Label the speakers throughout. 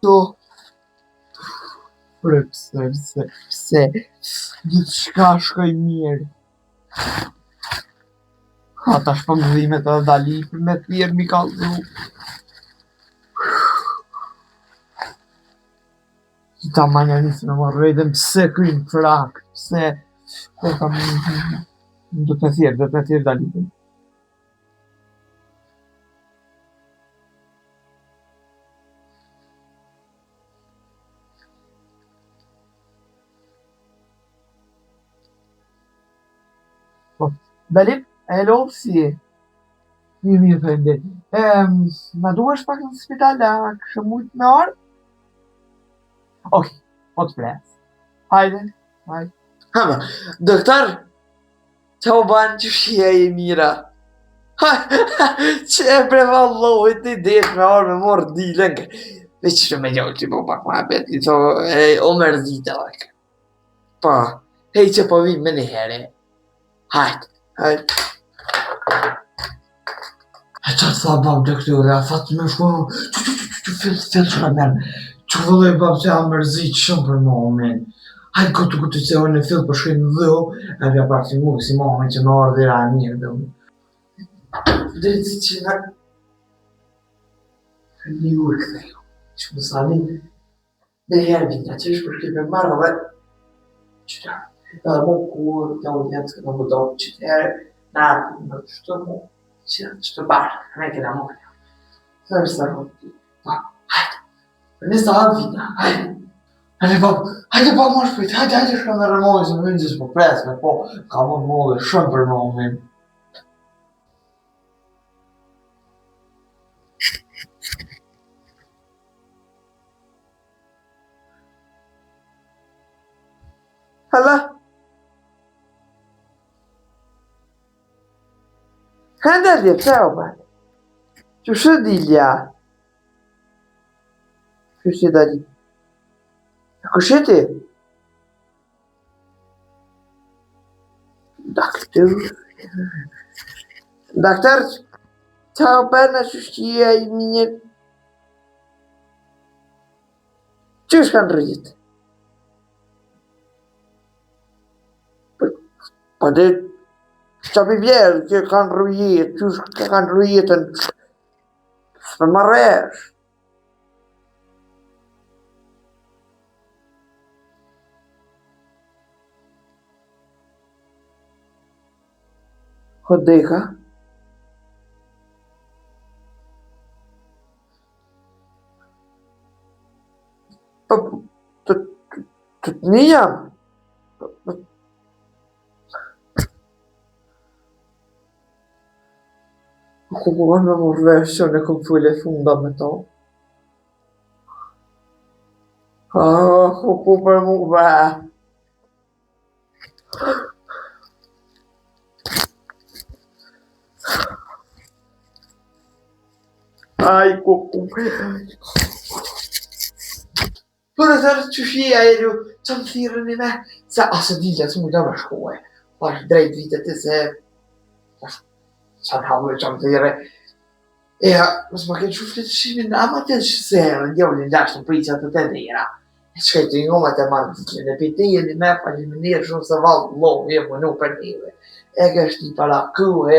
Speaker 1: Do, pse, gjithçka shkoj mirë. Ha, tash po më dhimet edhe dali me të mirë mi kallzu. Ta manja nisë në më rrejtëm pse krymë frak, pse, po kam, do të thjerë dalitën. Po, dalim, hello, si je? Mirë, faleminderit. Na duhesh pak në spital, a këshë mujt me ardh? Okej, po të pres. Hajde. Hama, doktor, që u banë që shia e mira? Që e bre vallohit të idesh me orë me morë dilën. Veç që me gjohë që po pak ma bet, i to, o mërzita lak. Pa, hej që po vim me një here. Hajde. E që të tha bab doktor, a fatë me shkonu, që fillë që ka mërë, që vëlloj bab që a mërzit shumë për momen. Hajde këtë që o në fillë për shkojnë dhëho, e bja pak si mu, si momen që në orë dhe ra mirë dhe unë. Drejtë që në... Një ure këthejo, që më sali, dhe herë vinja që është për shkojnë me marrë dhe... Që të edhe mu kur, të unë jetë këtë në më do, që të herë, në arë, në të shtë mu. Që të barë, në e këna më këna. Së nërë së rëmë të pa, hajde. Për nësë të hadë vina, hajde. Hajde pa më shpejt, hajde shkëm në rëmojë, se më vënë gjithë po presme, po, ka më dhe shumë për më umin. Hala? Hëndërje, pse o bërë? Që shë dilja? Që shë dali? Kësheti? Doktor, që o bërë në shështia i minje? Që shë kanë rëgjit? Po dhe, që për bjerë që kanë rëgjit, që shë kanë rëgjitën, së më rresh. Hodeka? Po, të një jam? Ku më më rresh që në kom full e funda me to? Ku për mu bë? Ai, ku... Për në thërë që shia e lu, që më thirën i me, se asë dilja së mujta më shkoj, pash drejt vitet e se, që në hamë që më thire, e, mësë më kënë quflit të shimin, ama të në shësërë, në gjovë në lashtë në pricat të të dhera, e që kajtë një më të marë të në pitije një me, pa një mënirë shumë se valë, lovë, e më nuk për njëve, e kështë një para ku, e,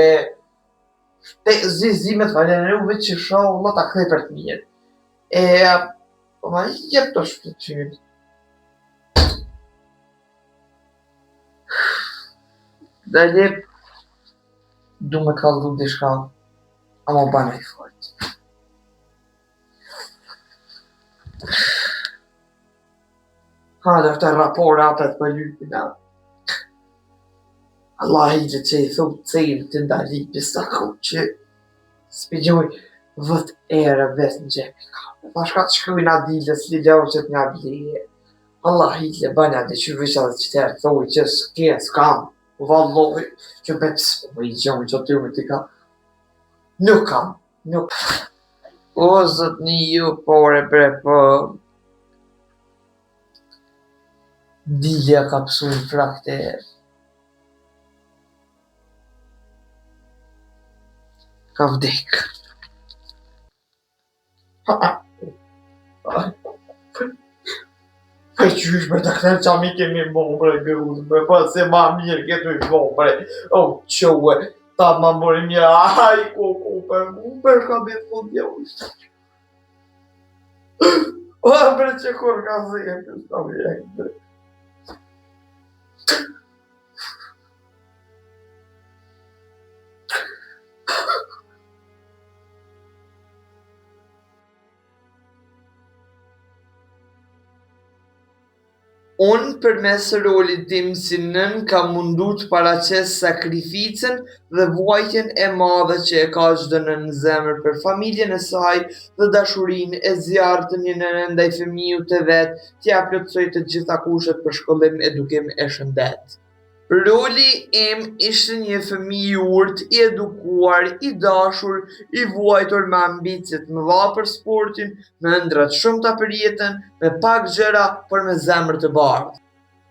Speaker 1: zimet valë në uve që shohë, më ta këthej për të mirë, e, po ma jep të shpëtynë. Dhe jep, du me kallëzu dhe shka, ama u banë e fort. Ha, dhe të rapor atët për lypina. Allah i që i thumë cejnë të ndali pisa ku që s'pigjoj vët ere vetë në gjepi ka. Pa shka të shkruin a dilës, li leo që të nga blije. Allah i që banja dhe që vësha dhe që tërë thoi që s'ke, s'kam. Vallohi, që me pësë, më i gjonë që të me t'i ka. Nuk kam, nuk. O, zët një ju, pore bre, po... Dilja ka pësu në frakter. Ka vdek. E qysh me të këtë që mi kemi bo bre gëruzë, bre, pa se ma mirë këtë i bo bre, o qowe, ta ma bëri mja, aj, ku për mu, për ka me të fundja ushtë. O, bre, që kur ka zhe, të shka me jekë, bre. Unë për mes rolit tim si nën kam mundu të paraqes sakrificën dhe vuajtjen e madhe që e ka çdo nën në zemër për familjen e saj dhe dashurinë e zjarrt të një nëne ndaj fëmijës të vet, t'ia plotësoj të gjitha kushtet për shkollim, edukim e shëndet. Roli im ishte një fëmijë i urtë, i edukuar, i dashur, i vuajtur me ambicie të mëdha për sportin, me ëndra të shumta për jetën, me pak gjëra, por me zemër të bardhë.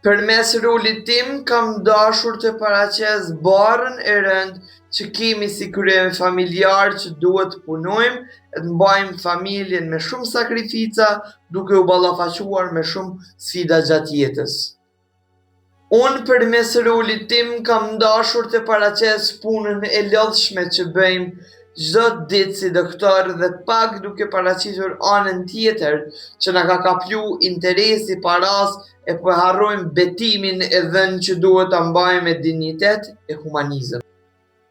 Speaker 1: Përmes rolit tim kam dashur të paraqes barrën e rëndë që kemi si kryem familjar që duhet të punojmë e të mbajmë familjen me shumë sakrifica, duke u ballafaquar me shumë sfida gjatë jetës. Unë për mes rolit tim kam dashur të paraqes punën e lodhshme që bëjmë çdo ditë si doktor dhe pak duke paraqitur anën tjetër që na ka kaplu interesi paras e po harrojmë betimin e dhënë që duhet ta mbajmë me dinjitet e humanizëm.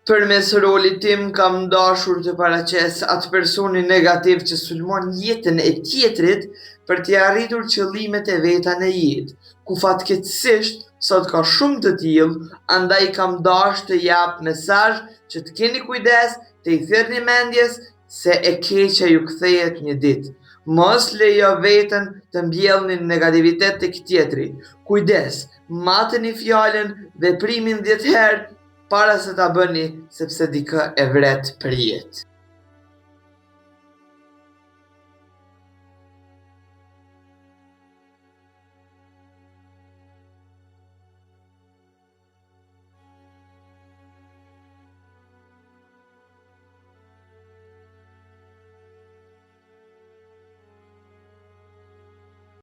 Speaker 1: Për mes rolit tim kam dashur të paraqes atë personi negativ që sulmon jetën e tjetrit për t'i arritur qëllimet e veta në jetë, ku fatkeqësisht sot ka shumë të tillë, andaj kam dashur të jap mesazh që të keni kujdes, të i thirrni mendjes se e keqja ju kthehet një ditë. Mos lejo veten të mbjellni negativitet tek tjetri. Kujdes, mateni fjalën, veprimin 10 herë para se ta bëni, sepse dikë e vret për jetë.